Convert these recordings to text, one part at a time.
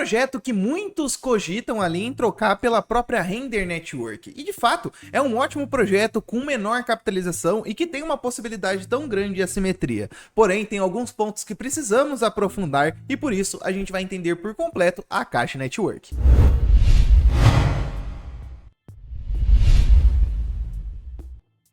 projeto que muitos cogitam ali em trocar pela própria Render Network. E de fato, é um ótimo projeto com menor capitalização e que tem uma possibilidade tão grande de assimetria. Porém, tem alguns pontos que precisamos aprofundar e por isso a gente vai entender por completo a Akashi Network.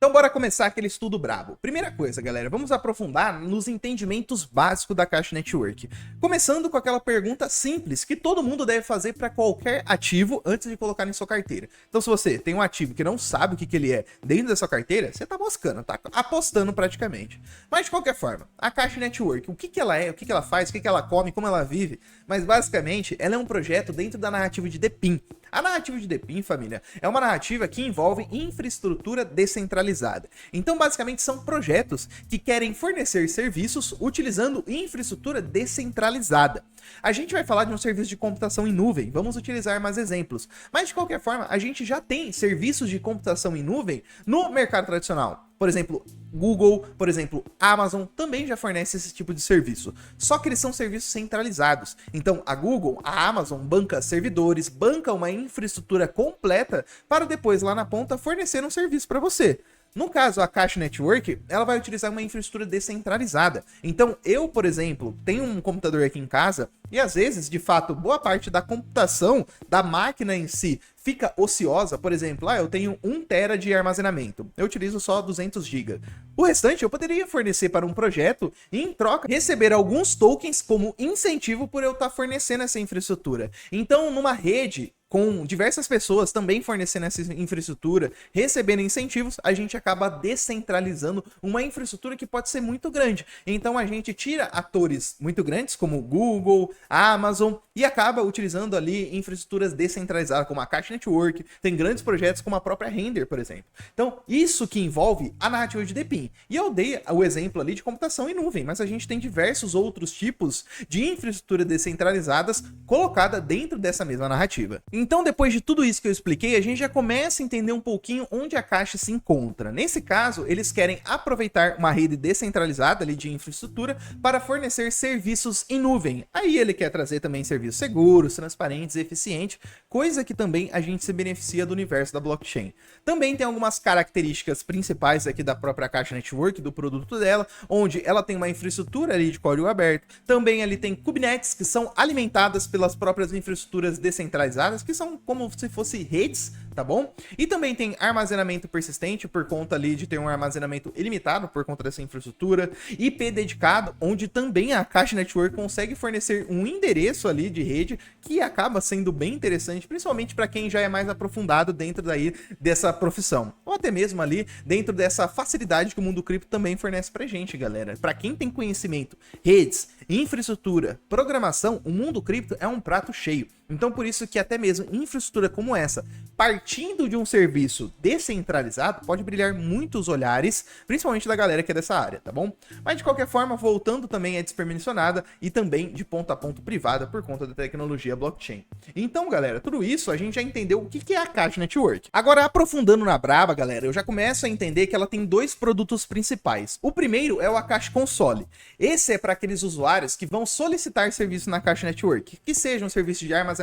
Então bora começar aquele estudo brabo. Primeira coisa, galera, vamos aprofundar nos entendimentos básicos da Akashi Network. Começando com aquela pergunta simples que todo mundo deve fazer para qualquer ativo antes de colocar em sua carteira. Então se você tem um ativo que não sabe o que ele é dentro da sua carteira, você tá moscando, tá apostando praticamente. Mas de qualquer forma, a Akashi Network, o que ela é, o que ela faz, o que ela come, como ela vive, mas basicamente ela é um projeto dentro da narrativa de DePIN. A narrativa de DePIN, família, é uma narrativa que envolve infraestrutura descentralizada. Então, basicamente, são projetos que querem fornecer serviços utilizando infraestrutura descentralizada. A gente vai falar de um serviço de computação em nuvem, vamos utilizar mais exemplos. Mas, de qualquer forma, a gente já tem serviços de computação em nuvem no mercado tradicional. Por exemplo, Google, por exemplo, Amazon também já fornece esse tipo de serviço. Só que eles são serviços centralizados. Então, a Google, a Amazon banca servidores, banca uma infraestrutura completa para depois lá na ponta fornecer um serviço para você. No caso, a Akashi Network, ela vai utilizar uma infraestrutura descentralizada. Então, eu, por exemplo, tenho um computador aqui em casa e às vezes, de fato, boa parte da computação da máquina em si fica ociosa. Por exemplo, eu tenho 1 TB de armazenamento, eu utilizo só 200 GB. O restante eu poderia fornecer para um projeto e, em troca, receber alguns tokens como incentivo por eu estar fornecendo essa infraestrutura. Então, numa rede com diversas pessoas também fornecendo essa infraestrutura, recebendo incentivos, a gente acaba descentralizando uma infraestrutura que pode ser muito grande. Então a gente tira atores muito grandes como Google, Amazon e acaba utilizando ali infraestruturas descentralizadas como a Akashi Network. Tem grandes projetos como a própria Render, por exemplo. Então isso que envolve a narrativa de DePIN. E eu dei o exemplo ali de computação em nuvem, mas a gente tem diversos outros tipos de infraestrutura descentralizadas colocada dentro dessa mesma narrativa. Então, depois de tudo isso que eu expliquei, a gente já começa a entender um pouquinho onde a Akashi se encontra. Nesse caso, eles querem aproveitar uma rede descentralizada ali de infraestrutura para fornecer serviços em nuvem. Aí ele quer trazer também serviços seguros, transparentes e eficientes, coisa que também a gente se beneficia do universo da blockchain. Também tem algumas características principais aqui da própria Akashi Network, do produto dela, onde ela tem uma infraestrutura ali de código aberto. Também ali tem Kubernetes, que são alimentadas pelas próprias infraestruturas descentralizadas, que são como se fossem redes, tá bom? E também tem armazenamento persistente, por conta ali de ter um armazenamento ilimitado por conta dessa infraestrutura, IP dedicado, onde também a Akashi Network consegue fornecer um endereço ali de rede, que acaba sendo bem interessante, principalmente para quem já é mais aprofundado dentro daí dessa profissão, ou até mesmo ali dentro dessa facilidade que o mundo cripto também fornece pra gente, galera. Para quem tem conhecimento, redes, infraestrutura, programação, o mundo cripto é um prato cheio. Então por isso que até mesmo infraestrutura como essa, partindo de um serviço descentralizado, pode brilhar muitos olhares, principalmente da galera que é dessa área, tá bom? Mas de qualquer forma, voltando também é despermissionada e também de ponto a ponto privada por conta da tecnologia blockchain. Então, galera, tudo isso a gente já entendeu o que é a Akashi Network. Agora, aprofundando na braba, galera, eu já começo a entender que ela tem dois produtos principais. O primeiro é o Akashi Console. Esse é para aqueles usuários que vão solicitar serviço na Akashi Network, que seja um serviço de armazenamento,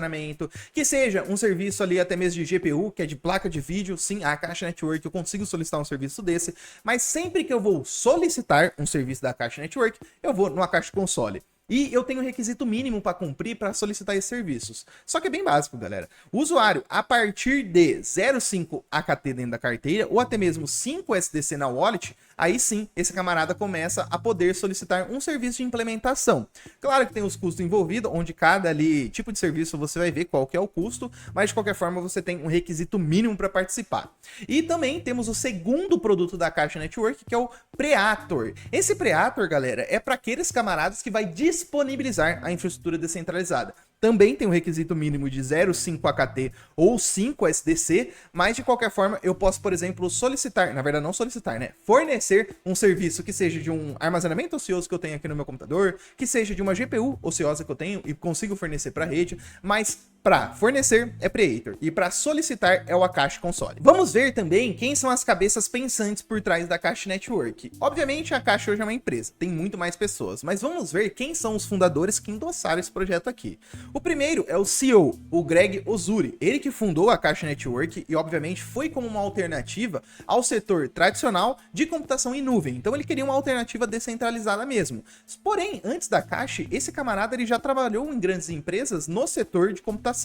que seja um serviço ali até mesmo de GPU, que é de placa de vídeo. Sim, a Akashi Network eu consigo solicitar um serviço desse, mas sempre que eu vou solicitar um serviço da Akashi Network, eu vou no Akashi Console. E eu tenho um requisito mínimo para cumprir para solicitar esses serviços. Só que é bem básico, galera. O usuário, a partir de 0,5 AKT dentro da carteira, ou até mesmo 5 SDC na wallet, aí sim, esse camarada começa a poder solicitar um serviço de implementação. Claro que tem os custos envolvidos, onde cada ali tipo de serviço você vai ver qual que é o custo, mas de qualquer forma você tem um requisito mínimo para participar. E também temos o segundo produto da Akashi Network, que é o Preator. Esse Preator, galera, é para aqueles camaradas que vai disponibilizar a infraestrutura descentralizada. Também tem um requisito mínimo de 0,5 AKT ou 5 SDC, mas de qualquer forma eu posso, por exemplo, solicitar, na verdade não solicitar, né? Fornecer um serviço que seja de um armazenamento ocioso que eu tenho aqui no meu computador, que seja de uma GPU ociosa que eu tenho e consigo fornecer para a rede, mas Para fornecer é Preator e para solicitar é o Akashi Console. Vamos ver também quem são as cabeças pensantes por trás da Akashi Network. Obviamente a Akashi hoje é uma empresa, tem muito mais pessoas, mas vamos ver quem são os fundadores que endossaram esse projeto aqui. O primeiro é o CEO, o Greg Ozuri, ele que fundou a Akashi Network e obviamente foi como uma alternativa ao setor tradicional de computação em nuvem. Então ele queria uma alternativa descentralizada mesmo. Porém, antes da Akashi, esse camarada ele já trabalhou em grandes empresas no setor de computação.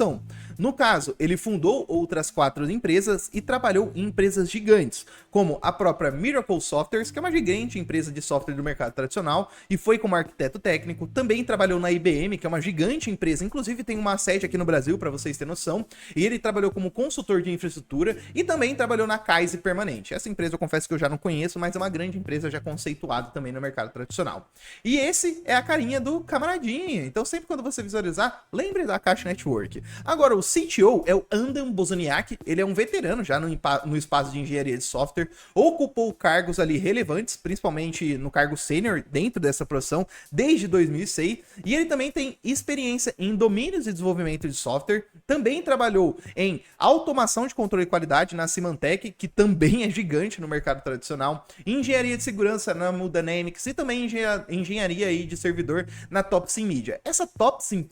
No caso, ele fundou outras 4 empresas e trabalhou em empresas gigantes, como a própria Miracle Softwares, que é uma gigante empresa de software do mercado tradicional, e foi como arquiteto técnico. Também trabalhou na IBM, que é uma gigante empresa, inclusive tem uma sede aqui no Brasil, para vocês terem noção, e ele trabalhou como consultor de infraestrutura e também trabalhou na Kaiser Permanente. Essa empresa eu confesso que eu já não conheço, mas é uma grande empresa já conceituada também no mercado tradicional. E esse é a carinha do camaradinha, então sempre quando você visualizar, lembre da Akashi Network. Agora, o CTO é o Adam Bozaniak, ele é um veterano já no espaço de engenharia de software, ocupou cargos ali relevantes, principalmente no cargo sênior dentro dessa profissão, desde 2006, e ele também tem experiência em domínios de desenvolvimento de software, também trabalhou em automação de controle de qualidade na Symantec, que também é gigante no mercado tradicional, engenharia de segurança na Mudynamics e também engenharia aí de servidor na Topsim Media. Essa Topsim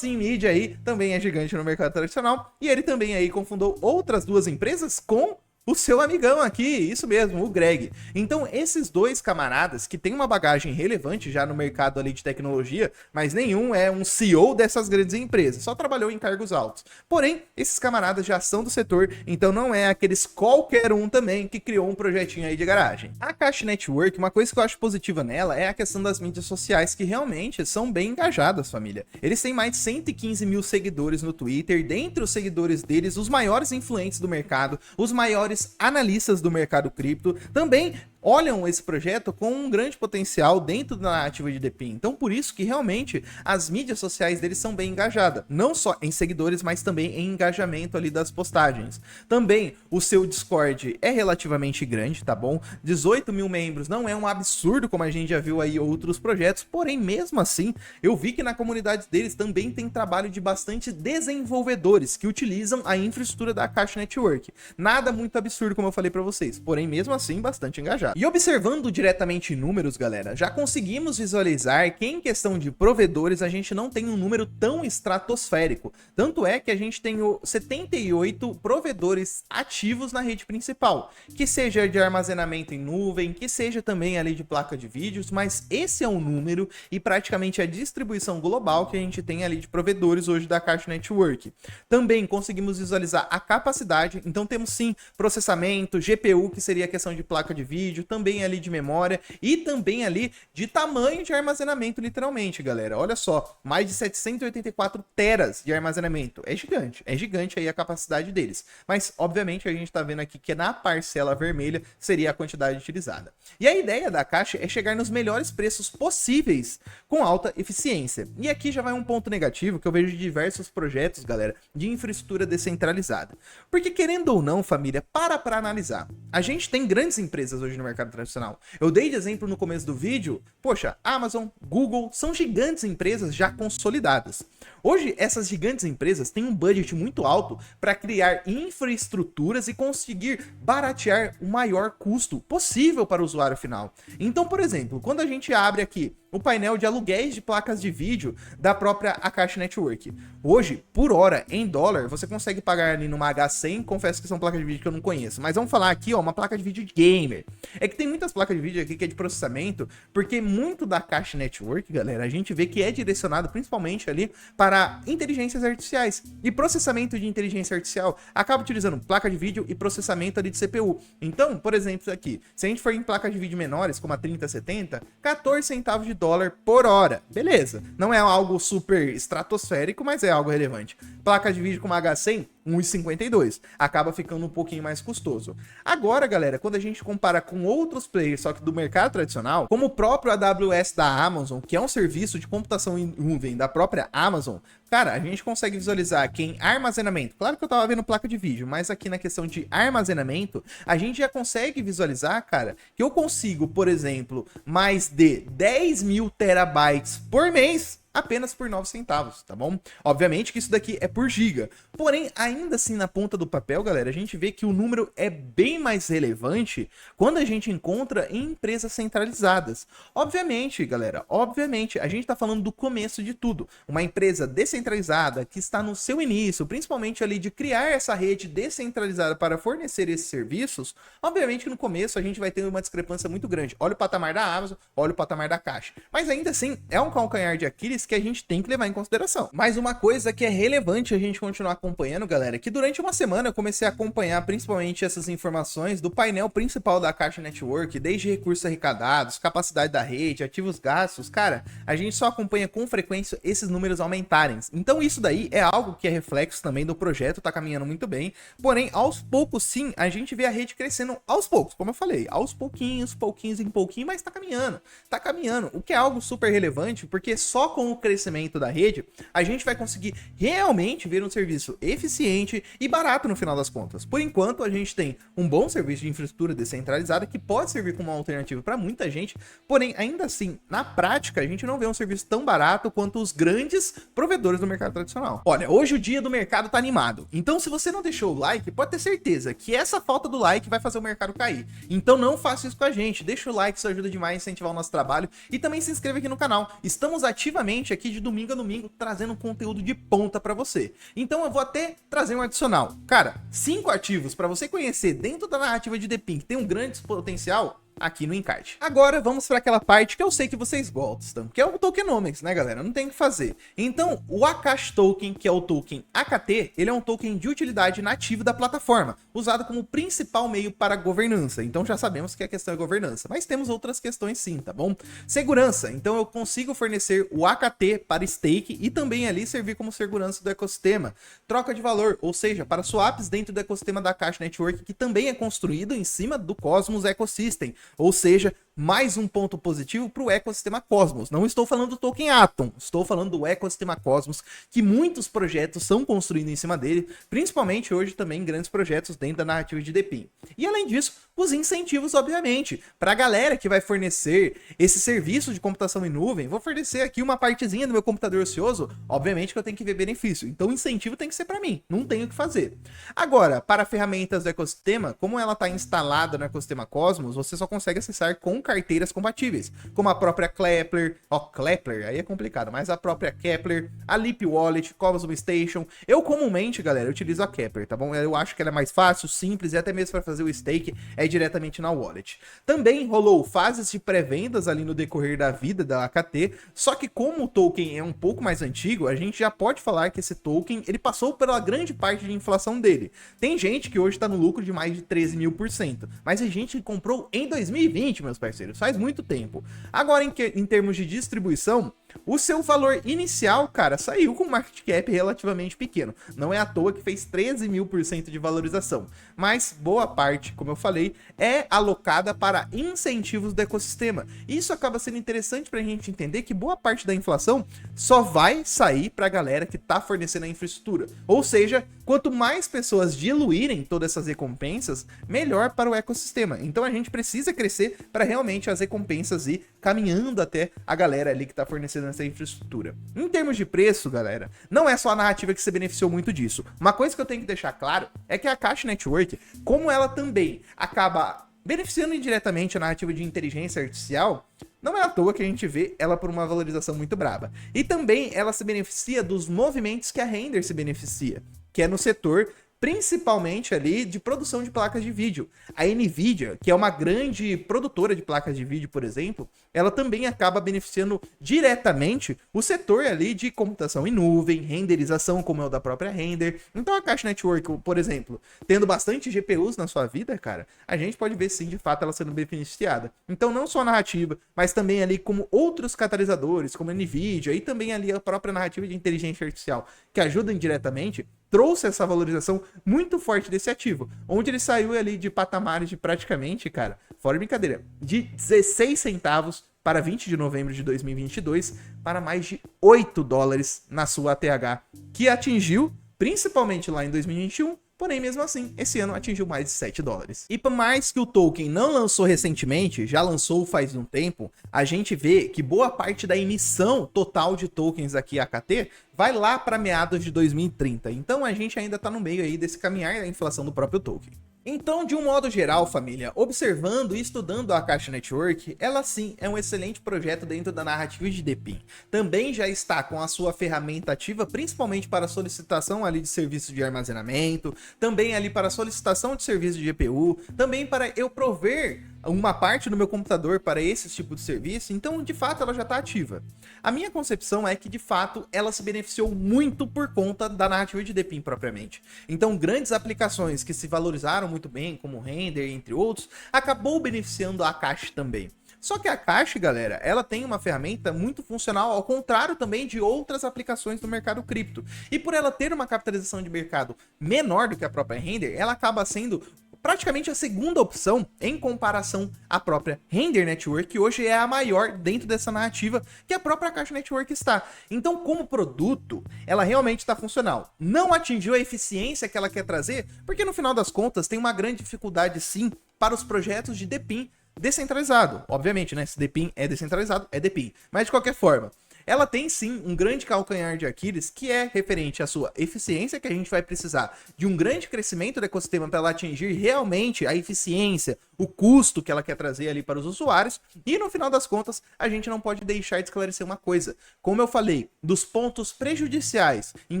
Media aí também é gigante no mercado tradicional e ele também aí confundou outras 2 empresas com o seu amigão aqui, isso mesmo, o Greg. Então, esses 2 camaradas que têm uma bagagem relevante já no mercado ali de tecnologia, mas nenhum é um CEO dessas grandes empresas, só trabalhou em cargos altos. Porém, esses camaradas já são do setor, então não é aqueles qualquer um também que criou um projetinho aí de garagem. A Akashi Network, uma coisa que eu acho positiva nela é a questão das mídias sociais, que realmente são bem engajadas, família. Eles têm mais de 115 mil seguidores no Twitter, dentre os seguidores deles, os maiores influentes do mercado, os maiores analistas do mercado cripto, também olham esse projeto com um grande potencial dentro da narrativa de DePIN. Então, por isso que realmente as mídias sociais deles são bem engajadas, não só em seguidores, mas também em engajamento ali das postagens. Também o seu Discord é relativamente grande, tá bom? 18 mil membros não é um absurdo como a gente já viu aí outros projetos, porém mesmo assim eu vi que na comunidade deles também tem trabalho de bastante desenvolvedores que utilizam a infraestrutura da Akashi Network. Nada muito absurdo como eu falei para vocês, porém mesmo assim bastante engajado. E observando diretamente números, galera, já conseguimos visualizar que em questão de provedores a gente não tem um número tão estratosférico. Tanto é que a gente tem 78 provedores ativos na rede principal, que seja de armazenamento em nuvem, que seja também ali de placa de vídeos, mas esse é o número e praticamente a distribuição global que a gente tem ali de provedores hoje da Akashi Network. Também conseguimos visualizar a capacidade, então temos sim processamento, GPU, que seria a questão de placa de vídeo, também ali de memória e também ali de tamanho de armazenamento, literalmente, galera. Olha só, mais de 784 teras de armazenamento. É gigante aí a capacidade deles. Mas, obviamente, a gente tá vendo aqui que na parcela vermelha seria a quantidade utilizada. E a ideia da Akashi é chegar nos melhores preços possíveis com alta eficiência. E aqui já vai um ponto negativo que eu vejo de diversos projetos, galera, de infraestrutura descentralizada. Porque, querendo ou não, família, para analisar. A gente tem grandes empresas hoje no mercado tradicional. Eu dei de exemplo no começo do vídeo, poxa, Amazon, Google, são gigantes empresas já consolidadas. Hoje, essas gigantes empresas têm um budget muito alto para criar infraestruturas e conseguir baratear o maior custo possível para o usuário final. Então, por exemplo, quando a gente abre aqui o painel de aluguéis de placas de vídeo da própria Akashi Network. Hoje, por hora, em dólar, você consegue pagar ali numa H100, confesso que são placas de vídeo que eu não conheço, mas vamos falar aqui, ó, uma placa de vídeo gamer. É que tem muitas placas de vídeo aqui que é de processamento, porque muito da Akashi Network, galera, a gente vê que é direcionado principalmente ali para inteligências artificiais. E processamento de inteligência artificial acaba utilizando placa de vídeo e processamento ali de CPU. Então, por exemplo, aqui, se a gente for em placas de vídeo menores, como a 3070, 14 centavos de dólar por hora. Beleza. Não é algo super estratosférico, mas é algo relevante. Placa de vídeo com uma H100, 1,52. Acaba ficando um pouquinho mais custoso. Agora, galera, quando a gente compara com outros players, só que do mercado tradicional, como o próprio AWS da Amazon, que é um serviço de computação em nuvem da própria Amazon, cara, a gente consegue visualizar que em armazenamento, claro que eu tava vendo placa de vídeo, mas aqui na questão de armazenamento, a gente já consegue visualizar, cara, que eu consigo, por exemplo, mais de 10 mil terabytes por mês, apenas por 9 centavos, tá bom? Obviamente que isso daqui é por giga. Porém, ainda assim, na ponta do papel, galera, a gente vê que o número é bem mais relevante quando a gente encontra em empresas centralizadas. Obviamente, galera, obviamente, a gente tá falando do começo de tudo. Uma empresa descentralizada que está no seu início, principalmente ali de criar essa rede descentralizada para fornecer esses serviços, obviamente que no começo a gente vai ter uma discrepância muito grande. Olha o patamar da Amazon, olha o patamar da Caixa. Mas ainda assim, é um calcanhar de Aquiles que a gente tem que levar em consideração. Mas uma coisa que é relevante a gente continuar acompanhando, galera, é que durante uma semana eu comecei a acompanhar principalmente essas informações do painel principal da Caixa Network, desde recursos arrecadados, capacidade da rede, ativos gastos. Cara, a gente só acompanha com frequência esses números aumentarem. Então isso daí é algo que é reflexo também do projeto, tá caminhando muito bem. Porém, aos poucos sim, a gente vê a rede crescendo aos poucos, como eu falei, aos pouquinhos em pouquinho, mas tá caminhando, o que é algo super relevante, porque só com o crescimento da rede, a gente vai conseguir realmente ver um serviço eficiente e barato no final das contas. Por enquanto, a gente tem um bom serviço de infraestrutura descentralizada que pode servir como uma alternativa para muita gente, porém, ainda assim, na prática, a gente não vê um serviço tão barato quanto os grandes provedores do mercado tradicional. Olha, hoje o dia do mercado tá animado, então se você não deixou o like, pode ter certeza que essa falta do like vai fazer o mercado cair. Então não faça isso com a gente, deixa o like, isso ajuda demais a incentivar o nosso trabalho e também se inscreva aqui no canal. Estamos ativamente aqui de domingo a domingo trazendo conteúdo de ponta para você. Então eu vou até trazer um adicional. Cara, 5 ativos para você conhecer dentro da narrativa de The Pink que tem um grande potencial aqui no encarte. Agora vamos para aquela parte que eu sei que vocês gostam, que é o tokenomics, né, galera? Não tem o que fazer. Então, o Akash Token, que é o token AKT, ele é um token de utilidade nativa da plataforma, usado como principal meio para governança. Então já sabemos que a questão é governança, mas temos outras questões sim, tá bom? Segurança. Então eu consigo fornecer o AKT para stake e também ali servir como segurança do ecossistema. Troca de valor, ou seja, para swaps dentro do ecossistema da Akash Network, que também é construído em cima do Cosmos Ecosystem. Ou seja, mais um ponto positivo para o ecossistema Cosmos. Não estou falando do token Atom, estou falando do ecossistema Cosmos, que muitos projetos são construídos em cima dele, principalmente hoje também grandes projetos dentro da narrativa de The Pin. E além disso, os incentivos, obviamente, para a galera que vai fornecer esse serviço de computação em nuvem. Vou fornecer aqui uma partezinha do meu computador ocioso, obviamente que eu tenho que ver benefício, então o incentivo tem que ser para mim, não tenho o que fazer. Agora, para ferramentas do ecossistema, como ela está instalada no ecossistema Cosmos, você só consegue acessar com carteiras compatíveis, como a própria Kepler, Kepler, aí é complicado, mas a própria Kepler, a Leap Wallet, Cosmos Station. Eu comumente, galera, utilizo a Kepler, tá bom? Eu acho que ela é mais fácil, simples e até mesmo para fazer o stake é diretamente na wallet. Também rolou fases de pré-vendas ali no decorrer da vida da AKT, só que como o token é um pouco mais antigo, a gente já pode falar que esse token, ele passou pela grande parte de inflação dele. Tem gente que hoje tá no lucro de mais de 13.000%, mas a gente comprou em 2020, meus parceiros, faz muito tempo. Agora, em termos de distribuição, o seu valor inicial, cara, saiu com um market cap relativamente pequeno. Não é à toa que fez 13.000% de valorização. Mas boa parte, como eu falei, é alocada para incentivos do ecossistema. Isso acaba sendo interessante para a gente entender que boa parte da inflação só vai sair para a galera que está fornecendo a infraestrutura. Ou seja, quanto mais pessoas diluírem todas essas recompensas, melhor para o ecossistema. Então a gente precisa crescer para realmente as recompensas ir caminhando até a galera ali que está fornecendo essa infraestrutura. Em termos de preço, galera, não é só a narrativa que se beneficiou muito disso. Uma coisa que eu tenho que deixar claro é que a Akash Network, como ela também acaba beneficiando indiretamente a narrativa de inteligência artificial, não é à toa que a gente vê ela por uma valorização muito braba. E também ela se beneficia dos movimentos que a Render se beneficia, que é no setor principalmente ali de produção de placas de vídeo. A Nvidia, que é uma grande produtora de placas de vídeo, por exemplo, ela também acaba beneficiando diretamente o setor ali de computação em nuvem, renderização, como é o da própria Render. Então a Akash Network, por exemplo, tendo bastante GPUs na sua vida, cara, a gente pode ver sim, de fato, ela sendo beneficiada. Então não só a narrativa, mas também ali como outros catalisadores, como a Nvidia, e também ali a própria narrativa de inteligência artificial, que ajudam diretamente, trouxe essa valorização muito forte desse ativo, onde ele saiu ali de patamares de praticamente, cara, fora brincadeira, de 16 centavos para 20 de novembro de 2022 para mais de 8 dólares na sua ATH, que atingiu, principalmente lá em 2021, porém, mesmo assim, esse ano atingiu mais de 7 dólares. E por mais que o token não lançou recentemente, já lançou faz um tempo, a gente vê que boa parte da emissão total de tokens aqui, AKT, vai lá para meados de 2030. Então a gente ainda está no meio aí desse caminhar da inflação do próprio token. Então, de um modo geral, família, observando e estudando a Akashi Network, ela sim é um excelente projeto dentro da narrativa de DePIN. Também já está com a sua ferramenta ativa, principalmente para solicitação ali de serviço de armazenamento, também ali para solicitação de serviço de GPU, também para eu prover uma parte do meu computador para esse tipo de serviço, então de fato ela já está ativa. A minha concepção é que de fato ela se beneficiou muito por conta da narrativa de DePIN propriamente. Então grandes aplicações que se valorizaram muito bem, como Render, entre outros, acabou beneficiando a Akashi também. Só que a Akashi, galera, ela tem uma ferramenta muito funcional, ao contrário também de outras aplicações do mercado cripto. E por ela ter uma capitalização de mercado menor do que a própria Render, ela acaba sendo praticamente a segunda opção em comparação à própria Render Network, que hoje é a maior dentro dessa narrativa que a própria Akashi Network está. Então, como produto, ela realmente está funcional. Não atingiu a eficiência que ela quer trazer, porque no final das contas tem uma grande dificuldade sim para os projetos de DePIN descentralizado. Obviamente, né? Se DePIN é descentralizado, é DePIN. Mas de qualquer forma, ela tem sim um grande calcanhar de Aquiles, que é referente à sua eficiência, que a gente vai precisar de um grande crescimento do ecossistema para ela atingir realmente a eficiência, o custo que ela quer trazer ali para os usuários. E no final das contas, a gente não pode deixar de esclarecer uma coisa. Como eu falei, dos pontos prejudiciais em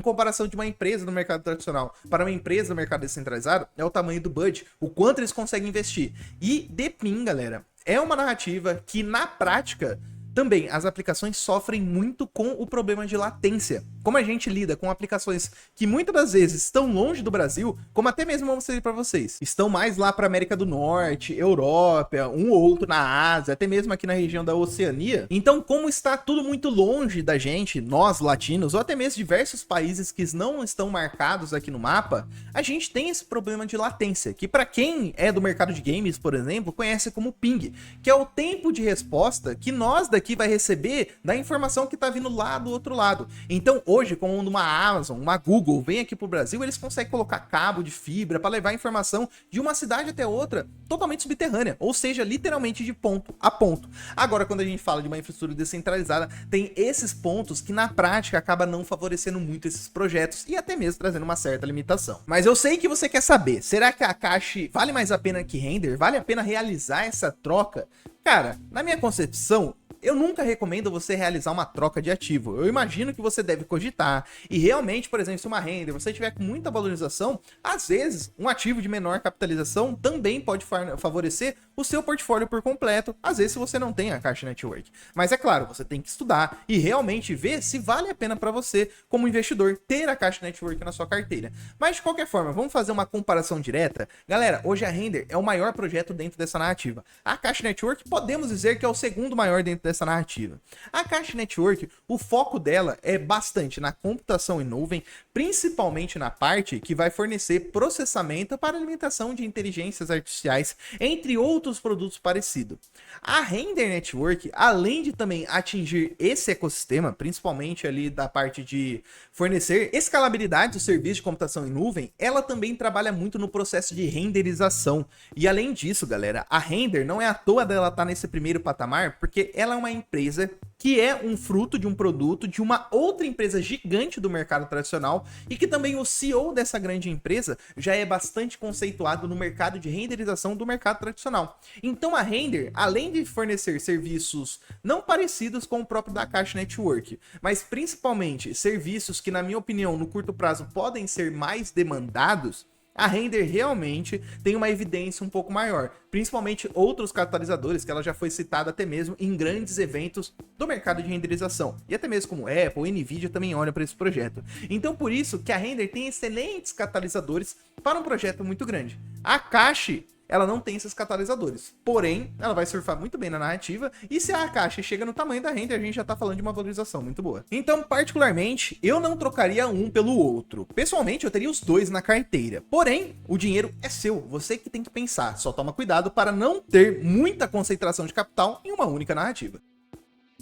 comparação de uma empresa no mercado tradicional para uma empresa no mercado descentralizado, é o tamanho do budget, o quanto eles conseguem investir. E DePIN, galera, é uma narrativa que na prática também as aplicações sofrem muito com o problema de latência. Como a gente lida com aplicações que muitas das vezes estão longe do Brasil, como até mesmo vou mostrar para vocês, estão mais lá para América do Norte, Europa, um ou outro na Ásia, até mesmo aqui na região da Oceania. Então, como está tudo muito longe da gente, nós latinos, ou até mesmo diversos países que não estão marcados aqui no mapa, a gente tem esse problema de latência, que para quem é do mercado de games, por exemplo, conhece como ping, que é o tempo de resposta que nós daqui vai receber da informação que está vindo lá do outro lado. Então, hoje, como uma Amazon, uma Google vem aqui pro Brasil, eles conseguem colocar cabo de fibra para levar informação de uma cidade até outra totalmente subterrânea, ou seja, literalmente de ponto a ponto. Agora, quando a gente fala de uma infraestrutura descentralizada, tem esses pontos que na prática acaba não favorecendo muito esses projetos e até mesmo trazendo uma certa limitação. Mas eu sei que você quer saber, será que a Akashi vale mais a pena que Render? Vale a pena realizar essa troca? Cara, na minha concepção, eu nunca recomendo você realizar uma troca de ativo. Eu imagino que você deve cogitar. E realmente, por exemplo, se uma renda você tiver com muita valorização, às vezes um ativo de menor capitalização também pode favorecer o seu portfólio por completo. Às vezes, se você não tem a Akashi Network. Mas é claro, você tem que estudar e realmente ver se vale a pena para você, como investidor, ter a Akashi Network na sua carteira. Mas de qualquer forma, vamos fazer uma comparação direta. Galera, hoje a Render é o maior projeto dentro dessa narrativa. A Akashi Network podemos dizer que é o segundo maior dentro dessa narrativa. A Akashi Network, o foco dela é bastante na computação em nuvem, principalmente na parte que vai fornecer processamento para alimentação de inteligências artificiais, entre outros produtos parecidos. A Render Network, além de também atingir esse ecossistema, principalmente ali da parte de fornecer escalabilidade do serviço de computação em nuvem, ela também trabalha muito no processo de renderização. E além disso, galera, a Render não é à toa dela estar nesse primeiro patamar, porque ela é uma empresa que é um fruto de um produto de uma outra empresa gigante do mercado tradicional e que também o CEO dessa grande empresa já é bastante conceituado no mercado de renderização do mercado tradicional. Então a Render, além de fornecer serviços não parecidos com o próprio da Akashi Network, mas principalmente serviços que, na minha opinião, no curto prazo podem ser mais demandados, a Render realmente tem uma evidência um pouco maior, principalmente outros catalisadores que ela já foi citada até mesmo em grandes eventos do mercado de renderização, e até mesmo como Apple e Nvidia também olham para esse projeto. Então por isso que a Render tem excelentes catalisadores para um projeto muito grande. A Akashi, ela não tem esses catalisadores. Porém, ela vai surfar muito bem na narrativa, e se a caixa chega no tamanho da render, a gente já tá falando de uma valorização muito boa. Então, particularmente, eu não trocaria um pelo outro. Pessoalmente, eu teria os dois na carteira. Porém, o dinheiro é seu, você que tem que pensar. Só toma cuidado para não ter muita concentração de capital em uma única narrativa.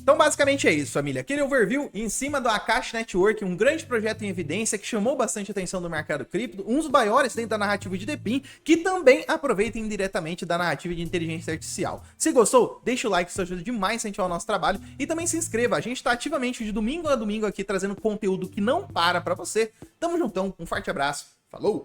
Então, basicamente é isso, família. Aquele overview em cima do Akashi Network, um grande projeto em evidência que chamou bastante atenção do mercado cripto, um dos maiores dentro da narrativa de DePIN, que também aproveita indiretamente da narrativa de inteligência artificial. Se gostou, deixa o like, isso ajuda demais a incentivar o nosso trabalho, e também se inscreva. A gente está ativamente de domingo a domingo aqui trazendo conteúdo que não para pra você. Tamo juntão, um forte abraço, falou!